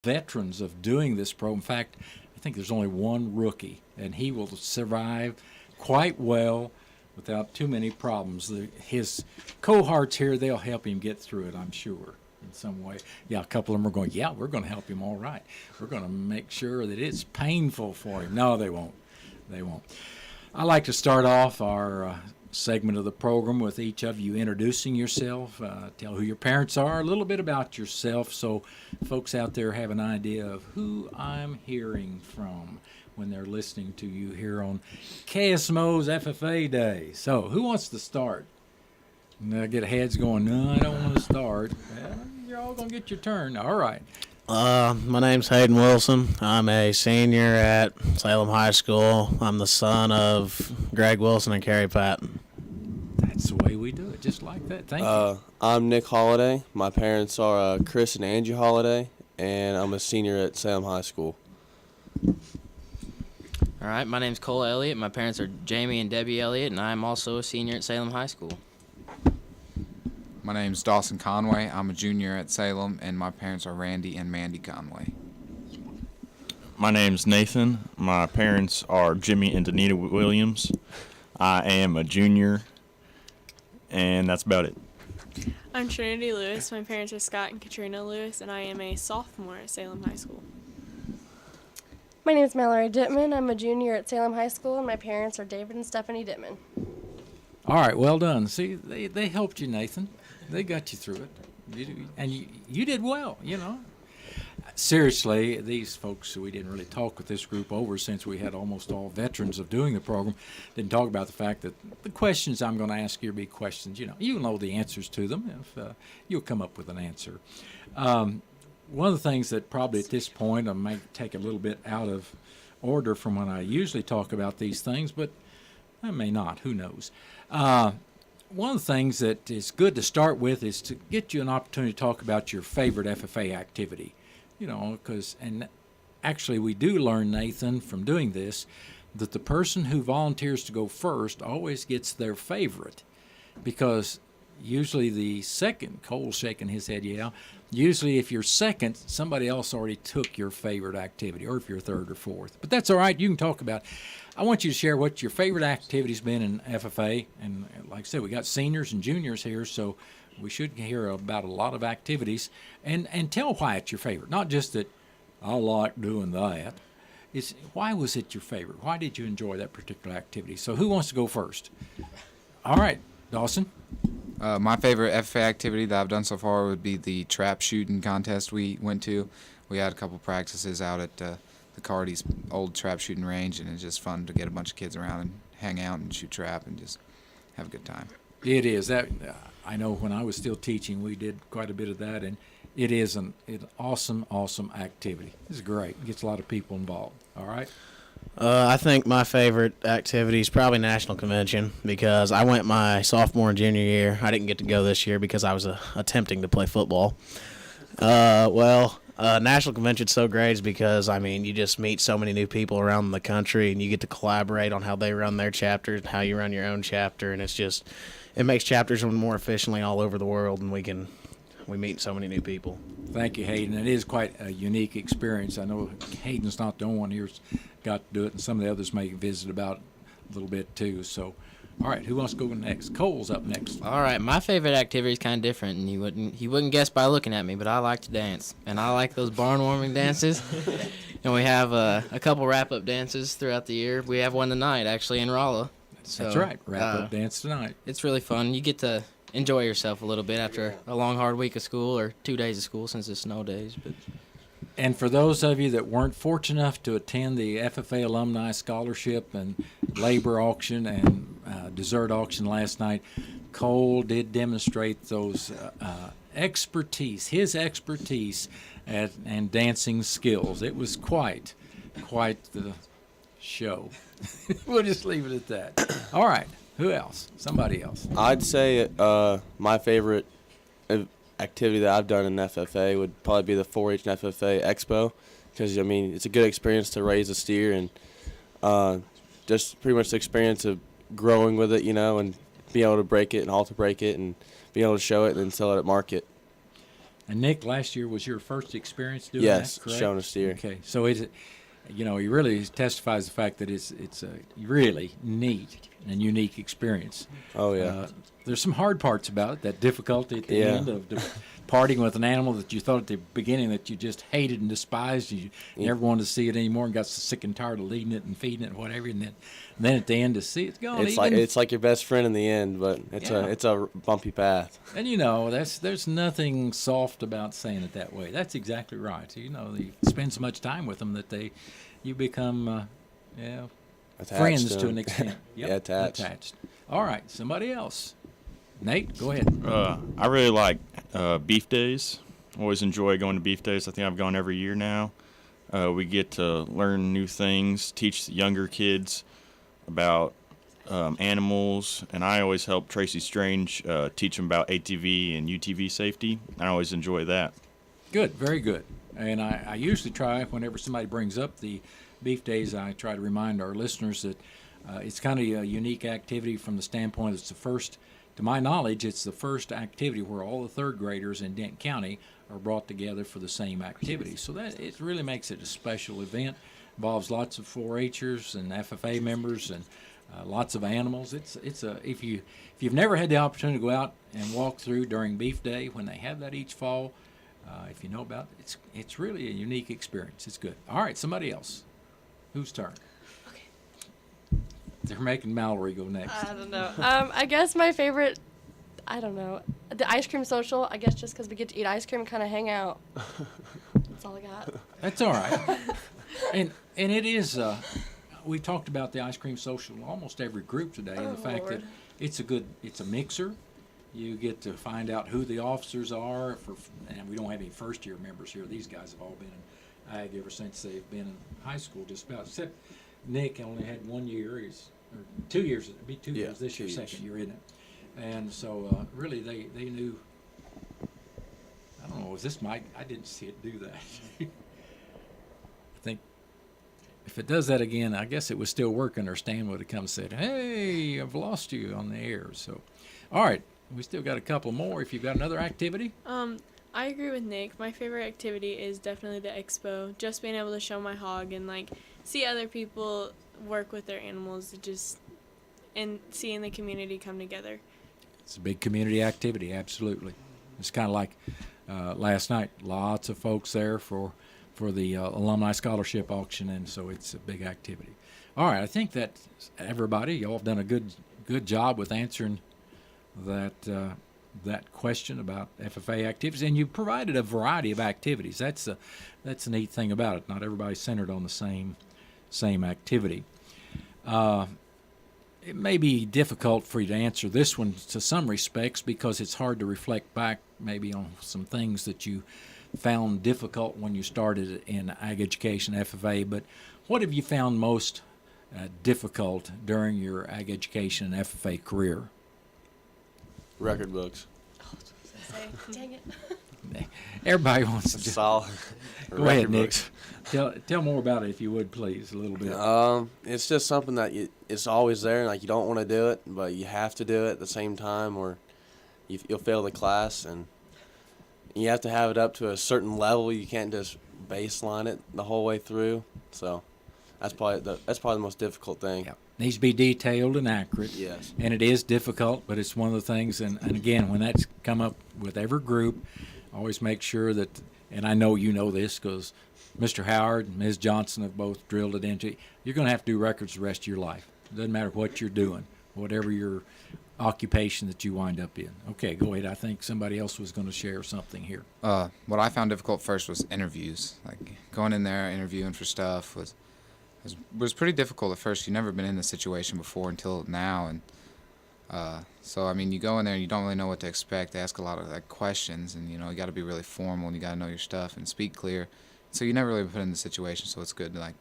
veterans of doing this program. In fact, I think there's only one rookie, and he will survive quite well without too many problems. His cohorts here, they'll help him get through it, I'm sure, in some way. Yeah, a couple of them are going, yeah, we're going to help him all right. We're going to make sure that it's painful for him. No, they won't. They won't. I like to start off our segment of the program with each of you introducing yourself, tell who your parents are, a little bit about yourself so folks out there have an idea of who I'm hearing from when they're listening to you here on KSMO's FFA Day. So who wants to start? And I get heads going, no, I don't want to start. Well, you're all going to get your turn. All right. My name's Hayden Wilson. I'm a senior at Salem High School. I'm the son of Greg Wilson and Carrie Patton. That's the way we do it, just like that. Thank you. I'm Nick Holliday. My parents are Chris and Angie Holliday, and I'm a senior at Salem High School. All right, my name's Cole Elliott. My parents are Jamie and Debbie Elliott, and I'm also a senior at Salem High School. My name's Dawson Conway. I'm a junior at Salem, and my parents are Randy and Mandy Conway. My name's Nathan. My parents are Jimmy and Danita Williams. I am a junior, and that's about it. I'm Trinity Lewis. My parents are Scott and Katrina Lewis, and I am a sophomore at Salem High School. My name is Mallory Dittman. I'm a junior at Salem High School, and my parents are David and Stephanie Dittman. All right, well done. See, they helped you, Nathan. They got you through it. And you did well, you know. Seriously, these folks, we didn't really talk with this group over since we had almost all veterans of doing the program. Didn't talk about the fact that the questions I'm going to ask you will be questions, you know the answers to them if you'll come up with an answer. One of the things that probably at this point I may take a little bit out of order from when I usually talk about these things, but I may not, who knows. One of the things that is good to start with is to get you an opportunity to talk about your favorite FFA activity. And actually we do learn, Nathan, from doing this, that the person who volunteers to go first always gets their favorite, because usually the second, Cole's shaking his head, yeah, usually if you're second, somebody else already took your favorite activity, or if you're third or fourth. But that's all right, you can talk about it. I want you to share what your favorite activity's been in FFA, and like I said, we got seniors and juniors here, so we should hear about a lot of activities, and tell why it's your favorite. Not just that I like doing that. It's why was it your favorite? Why did you enjoy that particular activity? So who wants to go first? All right, Dawson. My favorite FFA activity that I've done so far would be the trap shooting contest we went to. We had a couple practices out at the Cardy's old trap shooting range, and it's just fun to get a bunch of kids around and hang out and shoot trap and just have a good time. It is. That I know when I was still teaching, we did quite a bit of that, and it is an awesome activity. It's great. It gets a lot of people involved. All right? I think my favorite activity is probably National Convention, because I went my sophomore and junior year. I didn't get to go this year because I was attempting to play football. National Convention's so great is because, you just meet so many new people around the country, and you get to collaborate on how they run their chapter and how you run your own chapter, and it makes chapters run more efficiently all over the world, and we meet so many new people. Thank you, Hayden. It is quite a unique experience. I know Hayden's not the only one here's got to do it, and some of the others may visit about a little bit too. So, all right, who wants to go next? Cole's up next. All right, my favorite activity is kind of different, and you wouldn't guess by looking at me, but I like to dance, and I like those barn warming dances. And we have a couple wrap-up dances throughout the year. We have one tonight, actually, in Rolla. So, that's right, wrap-up dance tonight. It's really fun. You get to enjoy yourself a little bit after a long, hard week of school, or 2 days of school since it's snow days. But And for those of you that weren't fortunate enough to attend the FFA Alumni Scholarship and Labor Auction and Dessert Auction last night, Cole did demonstrate those his expertise and dancing skills. It was quite the show. We'll just leave it at that. All right. Who else? Somebody else. I'd say my favorite activity that I've done in FFA would probably be the 4-H and FFA Expo, because, it's a good experience to raise a steer, and just pretty much the experience of growing with it, and being able to break it and halter break it and being able to show it and then sell it at market. And Nick, last year was your first experience doing Yes, that, correct? showing a steer. Okay, so is it, you know, he really testifies the fact that it's a really neat and unique experience. Oh yeah. There's some hard parts about it, that difficulty at the Yeah. end of parting with an animal that you thought at the beginning that you just hated and despised. You never wanted to see it anymore and got so sick and tired of leading it and feeding it and whatever. And then at the end to see it's gone. It's like your best friend in the end, but Yeah. it's a bumpy path. And you know, there's nothing soft about saying it that way. That's exactly right. You know, you spend so much time with them that you become, Attached friends to them. an extent. Yep, Yeah, attached. All right, somebody else. Nate, go ahead. I really like beef days. Always enjoy going to beef days. I think I've gone every year now. We get to learn new things, teach the younger kids about animals, and I always help Tracy Strange teach them about ATV and UTV safety. I always enjoy that. Good, very good. And I usually try, whenever somebody brings up the beef days, I try to remind our listeners that it's kind of a unique activity from the standpoint it's the first, to my knowledge, it's the first activity where all the third graders in Denton County are brought together for the same activity. So that it really makes it a special event. Involves lots of 4-H'ers and FFA members and lots of animals. If you've never had the opportunity to go out and walk through during Beef Day when they have that each fall, if you know about it, it's really a unique experience. It's good. All right, somebody else. Whose turn? Okay. They're making Mallory go next. I don't know. I guess my favorite, I don't know, the ice cream social. I guess just because we get to eat ice cream and kind of hang out. That's all I got. That's all right. and it is. We talked about the ice cream social in almost every group today, and the fact that it's a mixer. You get to find out who the officers are, and we don't have any first-year members here. These guys have all been in ag ever since they've been in high school, just about. Except Nick only had 1 year, or 2 years. It'd be 2 years this year, 2 years. second year, isn't it? And so really, they knew. I don't know. Was this Mike? I didn't see it do that. I think if it does that again, I guess it was still working, or Stan would have come and said, "Hey, I've lost you on the air." So, all right. We still got a couple more. If you've got another activity. I agree with Nick. My favorite activity is definitely the expo. Just being able to show my hog and see other people work with their animals, and seeing the community come together. It's a big community activity, absolutely. It's kind of like last night. Lots of folks there for the alumni scholarship auction, and so it's a big activity. All right, I think that everybody, y'all have done a good job with answering that question about FFA activities, and you provided a variety of activities. That's the neat thing about it. Not everybody's centered on the same activity. It may be difficult for you to answer this one to some respects because it's hard to reflect back maybe on some things that you found difficult when you started in ag education FFA. But what have you found most difficult during your ag education and FFA career? Record books. Dang it. Everybody wants to. Solid. Go ahead, record Nick. books. Tell more about it if you would, please, a little bit. It's just something that it's always there, and you don't want to do it, but you have to do it at the same time, or you'll fail the class, and you have to have it up to a certain level. You can't just baseline it the whole way through. So that's probably the most difficult thing. Yeah. Needs to be detailed and accurate. Yes. And it is difficult, but it's one of the things, and again, when that's come up with every group, always make sure that, and I know you know this because Mr. Howard and Ms. Johnson have both drilled it into you, you're going to have to do records the rest of your life. It doesn't matter what you're doing, whatever your occupation that you wind up in. Okay, go ahead. I think somebody else was going to share something here. What I found difficult first was interviews. Like going in there, interviewing for stuff was pretty difficult at first. You've never been in this situation before until now, and so I mean, you go in there and you don't really know what to expect. They ask a lot of questions, and you got to be really formal, and you got to know your stuff and speak clear. So you never really been put in the situation, so it's good to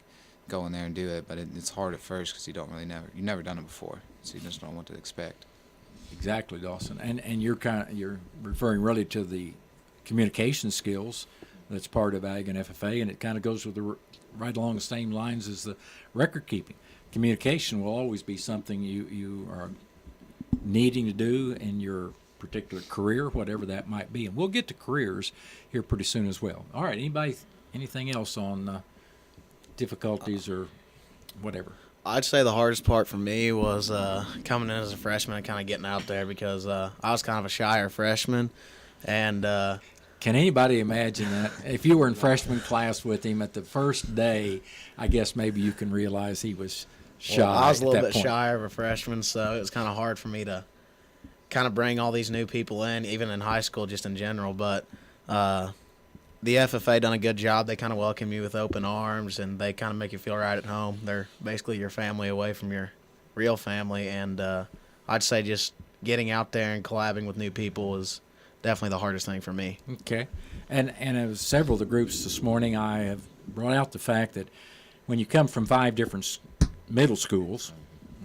go in there and do it. But it's hard at first because you've never done it before, so you just don't know what to expect. Exactly, Dawson. And you're referring really to the communication skills that's part of ag and FFA, and it kind of goes with right along the same lines as the record keeping. Communication will always be something you are needing to do in your particular career, whatever that might be. And we'll get to careers here pretty soon as well. All right, anybody, anything else on difficulties or whatever? I'd say the hardest part for me was coming in as a freshman and kind of getting out there because I was kind of a shyer freshman. And can anybody imagine that? If you were in freshman class with him at the first day, I guess maybe you can realize he was shy. well, I was a little bit point. shyer of a freshman, so it was kind of hard for me to kind of bring all these new people in, even in high school, just in general. But the FFA done a good job. They kind of welcome you with open arms, and they kind of make you feel right at home. They're basically your family away from your real family, and I'd say just getting out there and collabing with new people was definitely the hardest thing for me. Okay. And it was several of the groups this morning, I have brought out the fact that when you come from 5 different middle schools,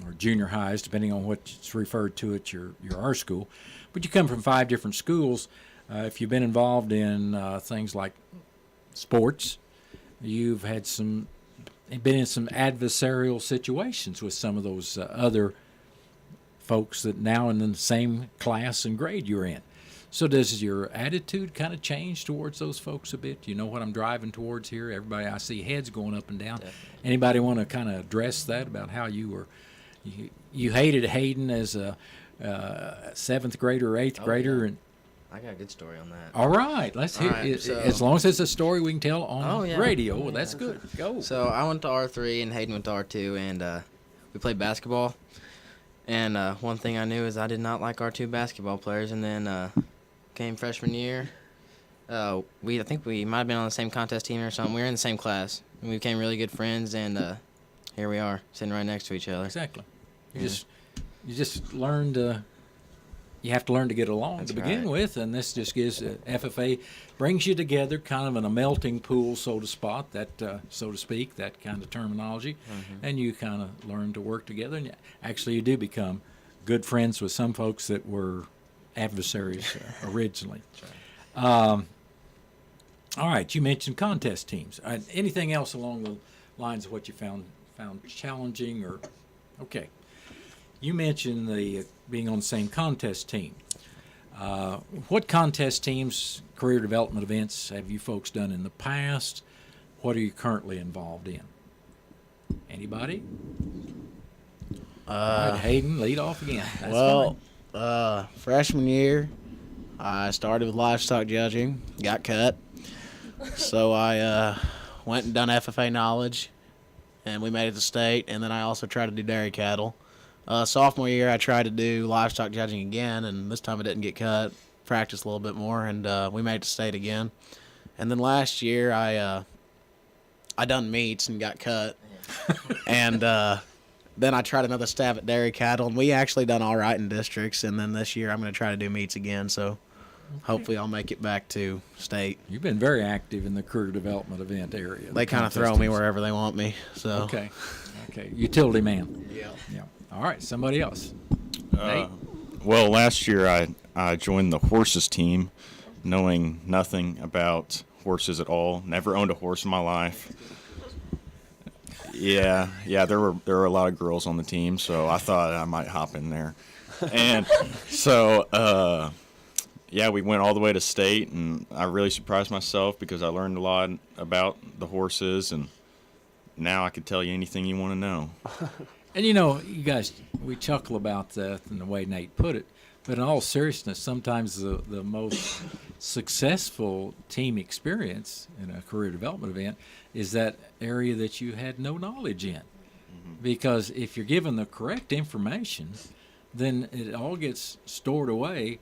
or junior highs, depending on what's referred to at your our school, but you come from 5 different schools, if you've been involved in things like sports, you've had been in some adversarial situations with some of those other folks that now in the same class and grade you're in. So does your attitude kind of change towards those folks a bit? You know what I'm driving towards here? Everybody, I see heads going up and down. Definitely. Anybody want to kind of address that about how you were, you hated Hayden as a 7th grader or 8th grader? yeah. And I got a good story on that. all right, let's hear All right, it. so- As long as it's a story we can tell on Oh, yeah. radio, Oh, well, yeah. that's good. Go. So I went to R3 and Hayden went to R2, and we played basketball. And one thing I knew is I did not like our 2 basketball players. And then came freshman year, I think we might have been on the same contest team or something. We were in the same class, and we became really good friends. And here we are, sitting right next to each other. Exactly. You just learn to. You have to learn to get along That's to begin right. with, and this just gives FFA brings you together, kind of in a melting pool, so to speak, that kind of terminology, and you kind of learn to work together. And actually, you do become good friends with some folks that were adversaries originally. All right, you mentioned contest teams. Anything else along the lines of what you found challenging or okay? You mentioned the being on the same contest team. What contest teams, career development events have you folks done in the past? What are you currently involved in? Anybody? All right, Hayden, lead off again. That's Well, fine. freshman year, I started with livestock judging, got cut. So I went and done FFA knowledge, and we made it to state, and then I also tried to do dairy cattle. Sophomore year, I tried to do livestock judging again, and this time I didn't get cut. Practiced a little bit more, and we made it to state again. And then last year, I done meats and got cut. And then I tried another stab at dairy cattle, and we actually done all right in districts. And then this year, I'm going to try to do meats again. So hopefully, I'll make it back to state. You've been very active in the career development event area. They kind of Contest throw me teams. wherever they want me. So Okay. Utility man. Yeah. Yeah. All right. Somebody else. Nate? Well, last year I joined the horses team, knowing nothing about horses at all. Never owned a horse in my life. Yeah, there were a lot of girls on the team, so I thought I might hop in there. And so we went all the way to state, and I really surprised myself because I learned a lot about the horses, and now I could tell you anything you want to know. And you guys, we chuckle about that and the way Nate put it, but in all seriousness, sometimes the most successful team experience in a career development event is that area that you had no knowledge in. Because if you're given the correct information, then it all gets stored away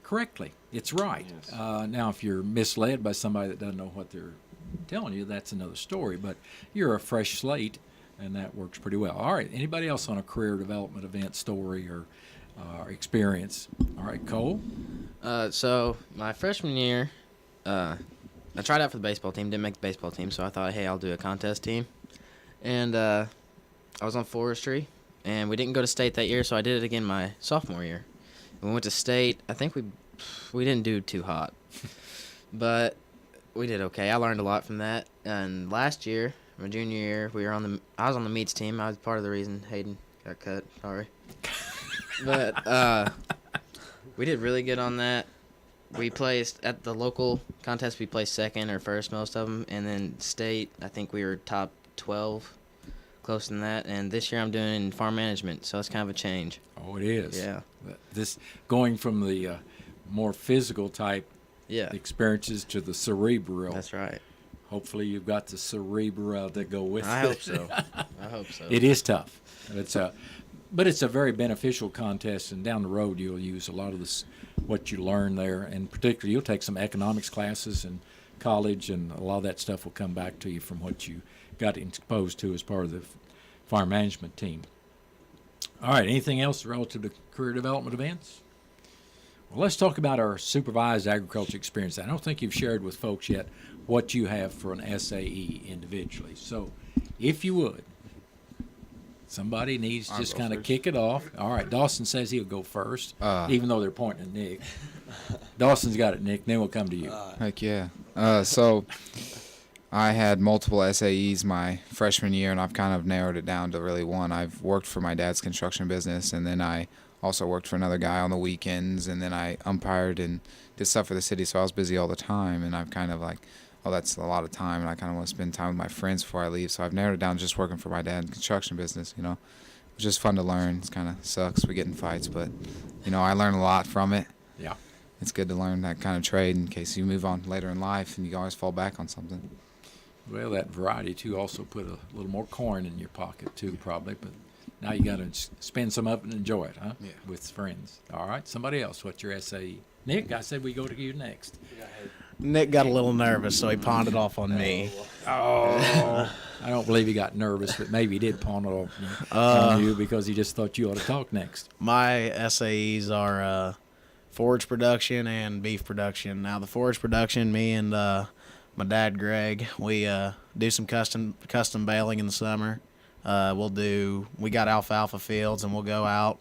correctly. It's right. Now, if you're misled by somebody that doesn't know what they're telling you, that's another story. But you're a fresh slate, and that works pretty well. All right. Anybody else on a career development event story or experience? All right, Cole. So my freshman year, I tried out for the baseball team, didn't make the baseball team, so I thought, hey, I'll do a contest team. And I was on forestry, and we didn't go to state that year, so I did it again my sophomore year. We went to state. I think we didn't do too hot, but we did okay. I learned a lot from that. And last year, my junior year, I was on the meets team. I was part of the reason Hayden got cut. Sorry. But We did really good on that. We placed at the local contest. We placed second or first most of them, and then state. I think we were top 12, close than that. And this year I'm doing farm management, so it's kind of a change. Oh, it is. Yeah. This going from the more physical type Yeah. experiences to the cerebral. That's right. Hopefully, you've got the cerebral to go with I it. hope so. I hope so. It is tough. But it's a very beneficial contest, and down the road you'll use a lot of this, what you learn there, and particularly you'll take some economics classes in college, and a lot of that stuff will come back to you from what you got exposed to as part of the farm management team. All right, anything else relative to career development events? Well, let's talk about our supervised agriculture experience. I don't think you've shared with folks yet what you have for an SAE individually. So if you would, somebody needs to I'll just go kind of first. kick it off. All right, Dawson says he'll go first, even though they're pointing at Nick. Dawson's got it, Nick. Then we'll come to you. Heck yeah. So I had multiple SAEs my freshman year, and I've kind of narrowed it down to really one. I've worked for my dad's construction business, and then I also worked for another guy on the weekends, and then I umpired and did stuff for the city, so I was busy all the time, and I've kind of like, oh, that's a lot of time, and I kind of want to spend time with my friends before I leave, so I've narrowed it down to just working for my dad's construction business, you know. It's just fun to learn. It kind of sucks we get in fights, but, you know, I learn a lot from it. Yeah. It's good to learn that kind of trade in case you move on later in life, and you can always fall back on something. Well, that variety, too, also put a little more coin in your pocket, too, probably. But now you got to spend some of it and enjoy it, huh? Yeah. With friends. All right. Somebody else. What's your SAE? Nick, I said we go to you next. Nick got a little nervous, so he pawned it off on me. Oh. I don't believe he got nervous, but maybe he did pawn it off on you because he just thought you ought to talk next. My SAEs are forage production and beef production. Now, the forage production, me and my dad, Greg, we do some custom baling in the summer. We got alfalfa fields, and we'll go out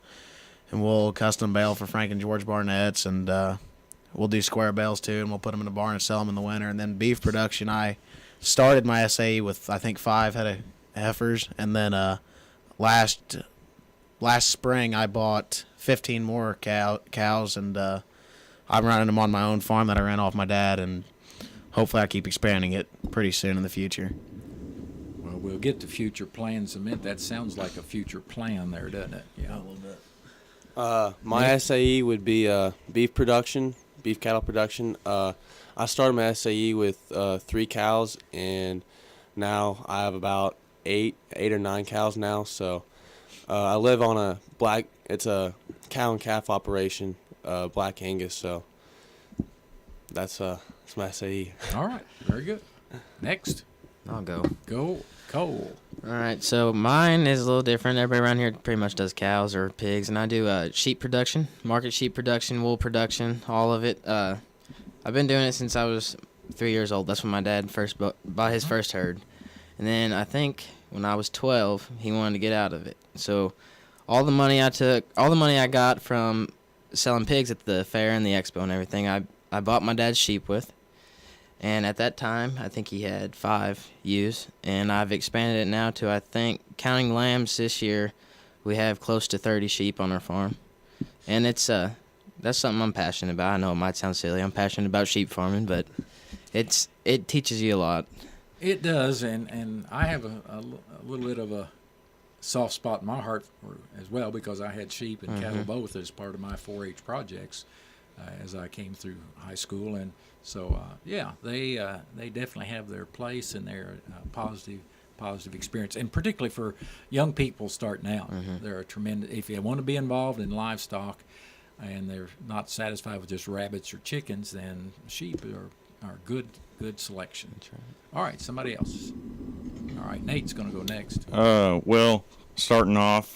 and we'll custom bale for Frank and George Barnett's, and we'll do square bales too, and we'll put them in the barn and sell them in the winter. And then beef production, I started my SAE with I think 5 head of heifers, and then last spring I bought 15 more cows, and I'm running them on my own farm that I ran off my dad, and hopefully I keep expanding it pretty soon in the future. Well, we'll get to future plans in a minute. That sounds like a future plan there, doesn't it? Yeah. A little bit. My SAE would be beef production, beef cattle production. I started my SAE with 3 cows, and now I have about 8 or 9 cows now. So I live on it's a cow and calf operation, Black Angus. So that's my SAE. All right. Very good. Next. I'll go. Go Cole. All right, so mine is a little different. Everybody around here pretty much does cows or pigs, and I do sheep production, market sheep production, wool production, all of it. I've been doing it since I was 3 years old. That's when my dad first bought his first herd. And then I think when I was 12, he wanted to get out of it. So all the money I got from selling pigs at the fair and the expo and everything, I bought my dad's sheep with. And at that time, I think he had 5 ewes, and I've expanded it now to, I think, counting lambs this year, we have close to 30 sheep on our farm. And it's that's something I'm passionate about. I know it might sound silly. I'm passionate about sheep farming, but it teaches you a lot. It does, and I have a little bit of a soft spot in my heart as well, because I had sheep and cattle both as part of my 4-H projects as I came through high school, and so they definitely have their place and their positive experience, and particularly for young people starting out, they're a tremendous. If you want to be involved in livestock, and they're not satisfied with just rabbits or chickens, then sheep are good selection. That's right. All right, somebody else. All right, Nate's going to go next. Well, starting off,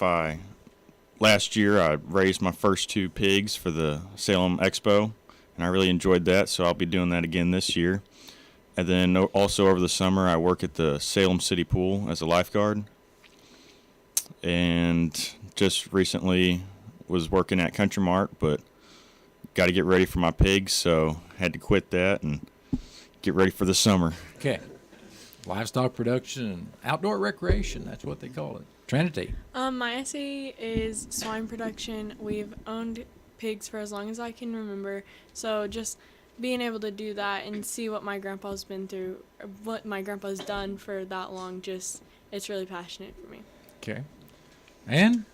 last year I raised my first 2 pigs for the Salem Expo, and I really enjoyed that, so I'll be doing that again this year. And then also over the summer, I work at the Salem City Pool as a lifeguard. And just recently was working at Country Mart, but got to get ready for my pigs, so had to quit that and get ready for the summer. Okay. Livestock production and outdoor recreation, that's what they call it. Trinity. My SAE is swine production. We've owned pigs for as long as I can remember. So just being able to do that and see what my grandpa's been through, or what my grandpa's done for that long, just it's really passionate for me. Okay. And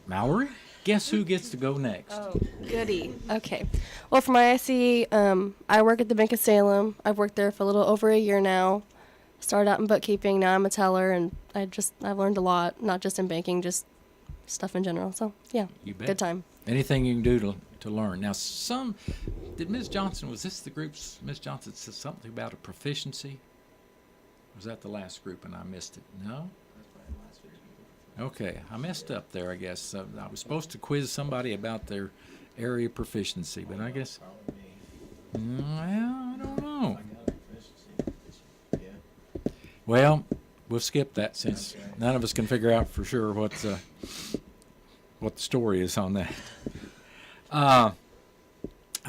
Mallory, guess who gets to go next? Oh, goody. Okay. Well, for my IC, I work at the Bank of Salem. I've worked there for a little over a year now. Started out in bookkeeping. Now I'm a teller, and I've learned a lot, not just in banking, just stuff in general. So yeah, You bet. good time. Anything you can do to learn. Now, did Ms. Johnson, was this the group's, Ms. Johnson said something about a proficiency? Was that the last group and I missed it? No? Okay, I messed up there, I guess. I was supposed to quiz somebody about their area proficiency, but I guess, well, I don't know. Well, we'll skip that since none of us can figure out for sure what the story is on that. I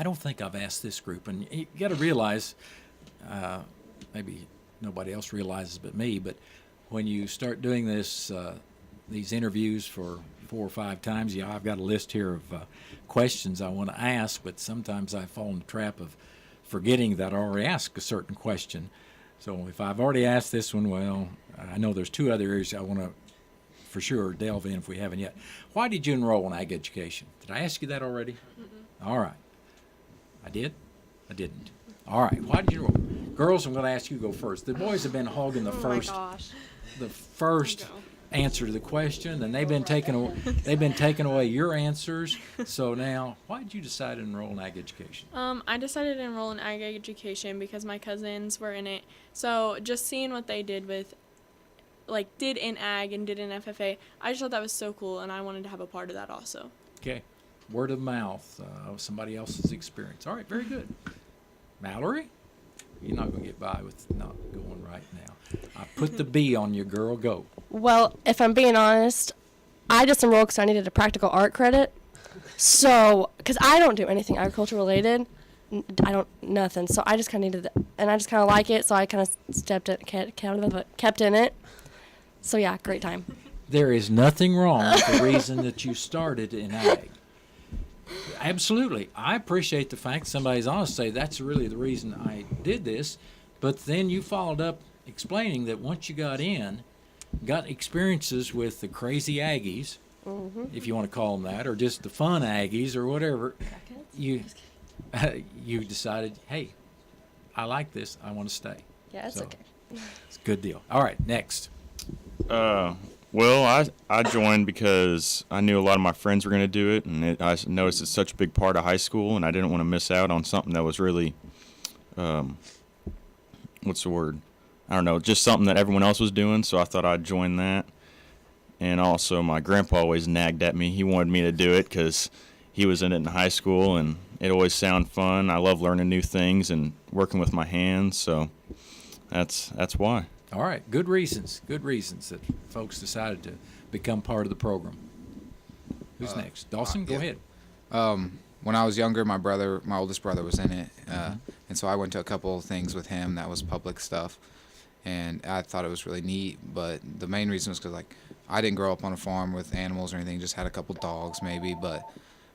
don't think I've asked this group, and you got to realize, maybe nobody else realizes but me, but when you start doing this, these interviews for 4 or 5 times, I've got a list here of questions I want to ask, but sometimes I fall in the trap of forgetting that I already asked a certain question. So if I've already asked this one, well, I know there's 2 other areas I want to for sure delve in if we haven't yet. Why did you enroll in ag education? Did I ask you that already? Mm-mm. All right. I did? I didn't. All right. Why did you enroll? Girls, I'm going to ask you to go first. The boys have been hogging the first answer to the question, and they've been taking away your answers. So now, why did you decide to enroll in ag education? I decided to enroll in ag education because my cousins were in it. So just seeing what they did did in ag and did in FFA, I just thought that was so cool, and I wanted to have a part of that also. Okay. Word of mouth of somebody else's experience. All right, very good. Mallory, you're not going to get by with not going right now. I put the B on your girl. Go. Well, if I'm being honest, I just enrolled because I needed a practical art credit. So, because I don't do anything agriculture related, nothing. So I just kind of needed it, and I just kind of like it. So I kind of kept in it. So yeah, great time. There is nothing wrong with the reason that you started in ag. Absolutely. I appreciate the fact somebody's honest to say that's really the reason I did this, but then you followed up explaining that once you got experiences with the crazy Aggies, if you want to call them that, or just the fun Aggies or whatever, you decided, hey, I like this, I want to stay. Yeah, it's okay. It's a good deal. All right, next. Well, I joined because I knew a lot of my friends were going to do it, and I noticed it's such a big part of high school, and I didn't want to miss out on something that was really, what's the word? I don't know, just something that everyone else was doing, so I thought I'd join that. And also, my grandpa always nagged at me. He wanted me to do it because he was in it in high school, and it always sounded fun. I love learning new things and working with my hands, so that's why. All right, good reasons that folks decided to become part of the program. Who's next? Dawson, go ahead. When I was younger, my oldest brother was in it, and so I went to a couple of things with him that was public stuff, and I thought it was really neat. But the main reason was because I didn't grow up on a farm with animals or anything, just had a couple dogs maybe, but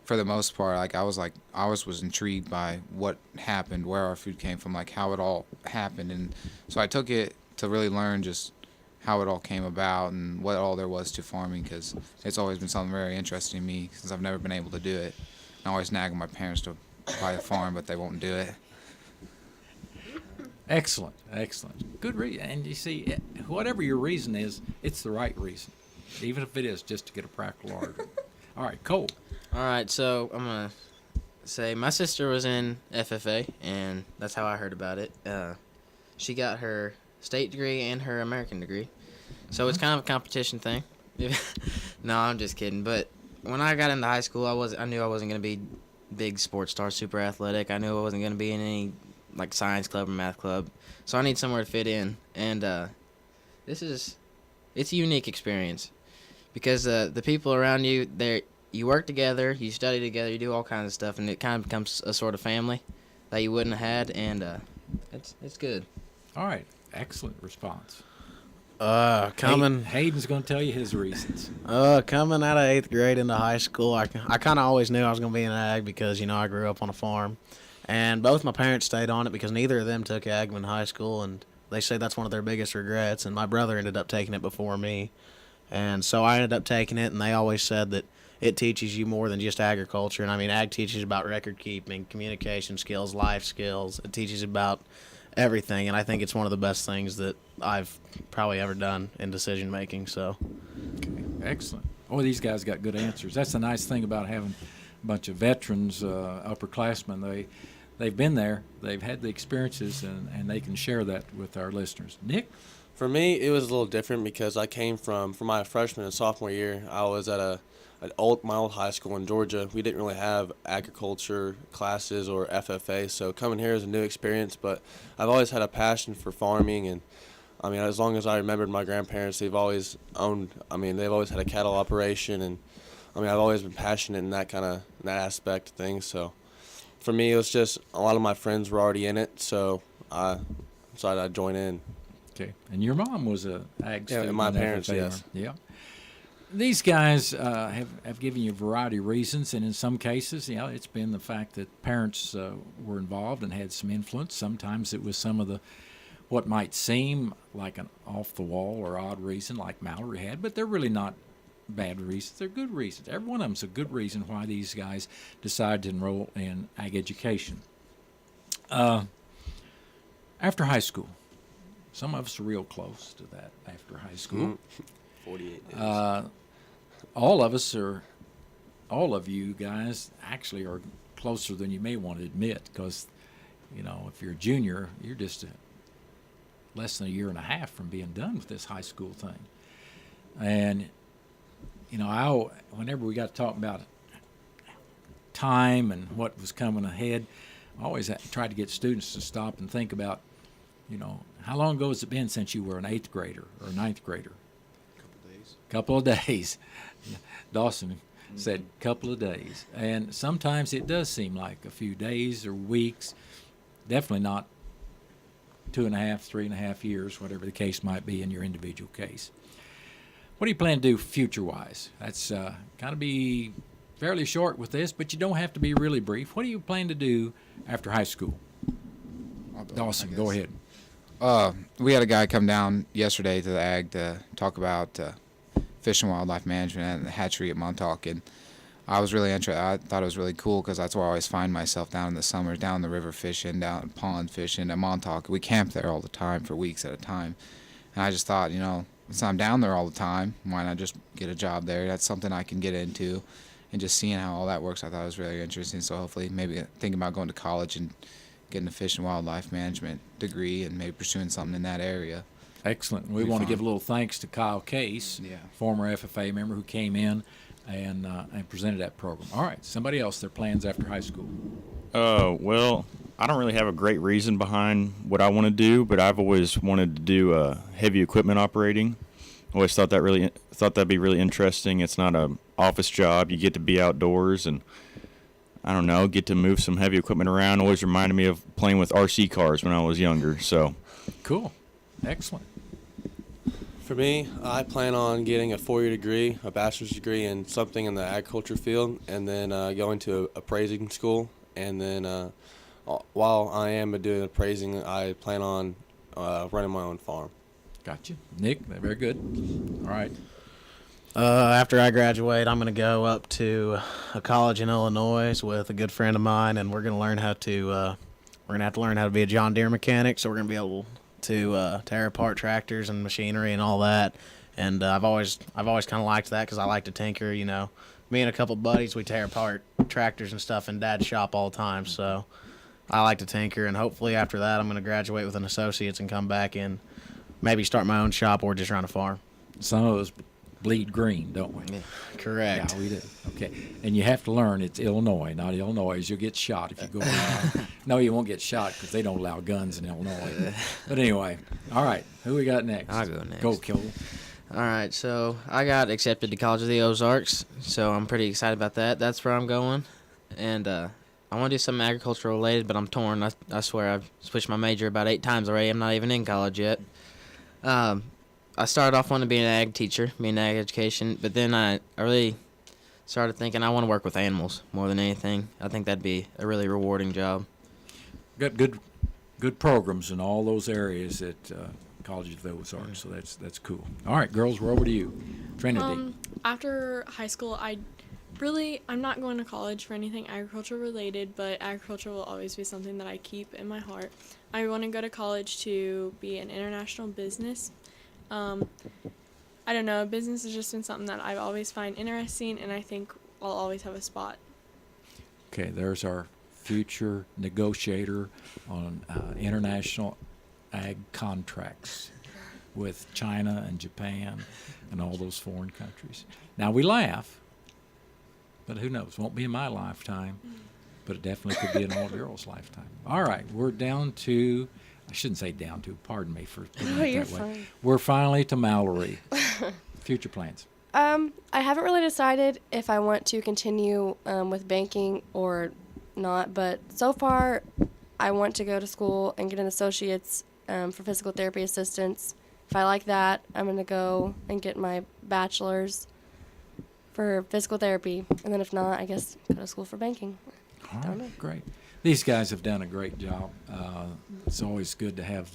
for the most part, I was intrigued by what happened, where our food came from, how it all happened, and so I took it to really learn just how it all came about and what all there was to farming, because it's always been something very interesting to me since I've never been able to do it. I always nag my parents to buy a farm, but they won't do it. Excellent. Good reason. And you see, whatever your reason is, it's the right reason, even if it is just to get a practical art. All right, Cole. All right, so I'm going to say my sister was in FFA, and that's how I heard about it. She got her state degree and her American degree. So it's kind of a competition thing. No, I'm just kidding. But when I got into high school, I knew I wasn't going to be big sports star, super athletic. I knew I wasn't going to be in any science club or math club. So I need somewhere to fit in. And it's a unique experience because the people around you, you work together, you study together, you do all kinds of stuff, and it kind of becomes a sort of family that you wouldn't have had, and it's good. All right. Excellent response. Hayden's going to tell you his reasons. Coming out of 8th grade into high school, I kind of always knew I was going to be an ag because, I grew up on a farm. And both my parents stayed on it because neither of them took ag in high school, and they say that's one of their biggest regrets. And my brother ended up taking it before me. And so I ended up taking it, and they always said that it teaches you more than just agriculture. And, ag teaches you about record keeping, communication skills, life skills. It teaches you about everything, and I think it's one of the best things that I've probably ever done in decision making. So, okay, excellent. Oh, these guys got good answers. That's the nice thing about having a bunch of veterans, upperclassmen. They've been there, they've had the experiences, and they can share that with our listeners. Nick? For me, it was a little different because I came from my freshman and sophomore year, I was at my old high school in Georgia. We didn't really have agriculture classes or FFA, so coming here is a new experience, but I've always had a passion for farming, and as long as I remembered my grandparents, they've always had a cattle operation, and I've always been passionate in that aspect of things. So for me, it was just a lot of my friends were already in it, so I decided I'd join in. Okay, and your mom was a ag student. Yeah, my parents, FFA, yes. Yeah. These guys have given you a variety of reasons, and in some cases, it's been the fact that parents were involved and had some influence. Sometimes it was some of what might seem like an off-the-wall or odd reason, like Mallory had, but they're really not bad reasons. They're good reasons. Every one of them's a good reason why these guys decided to enroll in ag education. After high school, some of us are real close to that after high school. 48 days. All of you guys actually are closer than you may want to admit, because, if you're a junior, you're just less than a year and a half from being done with this high school thing. And, whenever we got to talk about time and what was coming ahead, I always tried to get students to stop and think about, how long ago has it been since you were an 8th grader or a 9th grader? Couple of days. Dawson said couple of days. And sometimes it does seem like a few days or weeks, definitely not 2.5, 3.5 years, whatever the case might be in your individual case. What do you plan to do future-wise? That's kind of be fairly short with this, but you don't have to be really brief. What do you plan to do after high school? Dawson, go ahead. We had a guy come down yesterday to the ag to talk about fish and wildlife management at the hatchery at Montauk, and I was really interested. I thought it was really cool because that's where I always find myself down in the summer, down the river fishing, down pond fishing at Montauk. We camped there all the time for weeks at a time, and I just thought, since I'm down there all the time, why not just get a job there? That's something I can get into, and just seeing how all that works, I thought it was really interesting. So hopefully, maybe thinking about going to college and getting a fish and wildlife management degree, and maybe pursuing something in that area. Excellent. We want to give a little thanks to Kyle Case, former FFA member, who came in and presented that program. All right, somebody else, their plans after high school. Well, I don't really have a great reason behind what I want to do, but I've always wanted to do heavy equipment operating. Always thought that'd be really interesting. It's not an office job. You get to be outdoors and, I don't know, get to move some heavy equipment around. Always reminded me of playing with RC cars when I was younger. So cool. Excellent. For me, I plan on getting a 4-year degree, a bachelor's degree in something in the agriculture field, and then going to appraising school. And then while I am doing appraising, I plan on running my own farm. Gotcha. Nick, very good. All right. After I graduate, I'm going to go up to a college in Illinois with a good friend of mine, and we're going to learn how to learn how to be a John Deere mechanic. So we're going to be able to tear apart tractors and machinery and all that. And I've always kind of liked that because I like to tinker. Me and a couple buddies, we tear apart tractors and stuff in Dad's shop all the time. So I like to tinker, and hopefully after that, I'm going to graduate with an associate's and come back and maybe start my own shop or just run a farm. Some of us bleed green, don't we? Yeah. Correct. Yeah, we do. Okay. And you have to learn it's Illinois, not Illinois. You'll get shot if you go around. No, you won't get shot because they don't allow guns in Illinois. But anyway, all right. Who we got next? I'll go next. Go, Kill. All right, so I got accepted to College of the Ozarks, so I'm pretty excited about that. That's where I'm going. And I want to do something agricultural related, but I'm torn. I swear I've switched my major about 8 times already. I'm not even in college yet. I started off wanting to be an ag teacher, be in ag education, but then I really started thinking I want to work with animals more than anything. I think that'd be a really rewarding job. Got good programs in all those areas at College of the Ozarks, so that's cool. All right, girls, we're over to you. Trinity. After high school, I'm not going to college for anything agriculture related, but agriculture will always be something that I keep in my heart. I want to go to college to be an international business. I don't know, business has just been something that I've always find interesting, and I think I'll always have a spot. Okay, there's our future negotiator on international ag contracts with China and Japan and all those foreign countries. Now, we laugh, but who knows? Won't be in my lifetime, but it definitely could be in all girls' lifetime. All right, we're down to, I shouldn't say down to, pardon me for putting No, it you're that way. fine. We're finally to Mallory. Future plans. I haven't really decided if I want to continue with banking or not, but so far I want to go to school and get an associate's for physical therapy assistance. If I like that, I'm going to go and get my bachelor's for physical therapy, and then if not, I guess go to school for banking. All right, great. These guys have done a great job. It's always good to have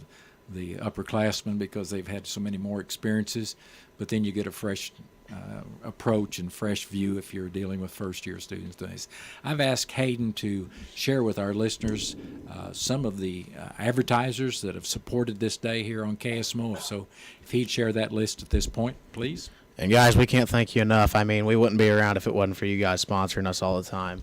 the upperclassmen because they've had so many more experiences, but then you get a fresh approach and fresh view if you're dealing with first-year students. I've asked Hayden to share with our listeners some of the advertisers that have supported this day here on KSMO. So if he'd share that list at this point, please. And guys, we can't thank you enough. I mean, we wouldn't be around if it wasn't for you guys sponsoring us all the time.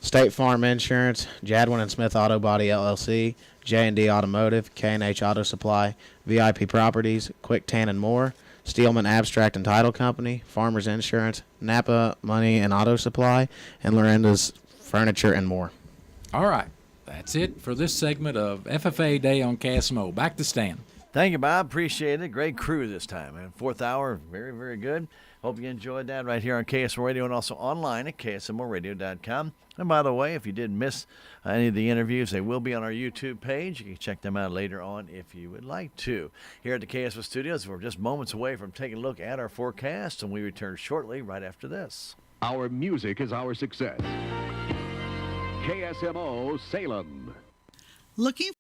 State Farm Insurance, Jadwin and Smith Auto Body LLC, J&D Automotive, K&H Auto Supply, VIP Properties, Quick Tan and More, Steelman Abstract and Title Company, Farmers Insurance, Napa Money and Auto Supply, and Lorenda's Furniture and more. All right, that's it for this segment of FFA Day on KSMO. Back to Stan. Thank you, Bob. Appreciate it. Great crew this time. And fourth hour, very, very good. Hope you enjoyed that right here on KSMO Radio and also online at ksmoradio.com. And by the way, if you did miss any of the interviews, they will be on our YouTube page. You can check them out later on if you would like to. Here at the KSMO Studios, we're just moments away from taking a look at our forecast, and we return shortly right after this. Our music is our success. KSMO Salem. Looking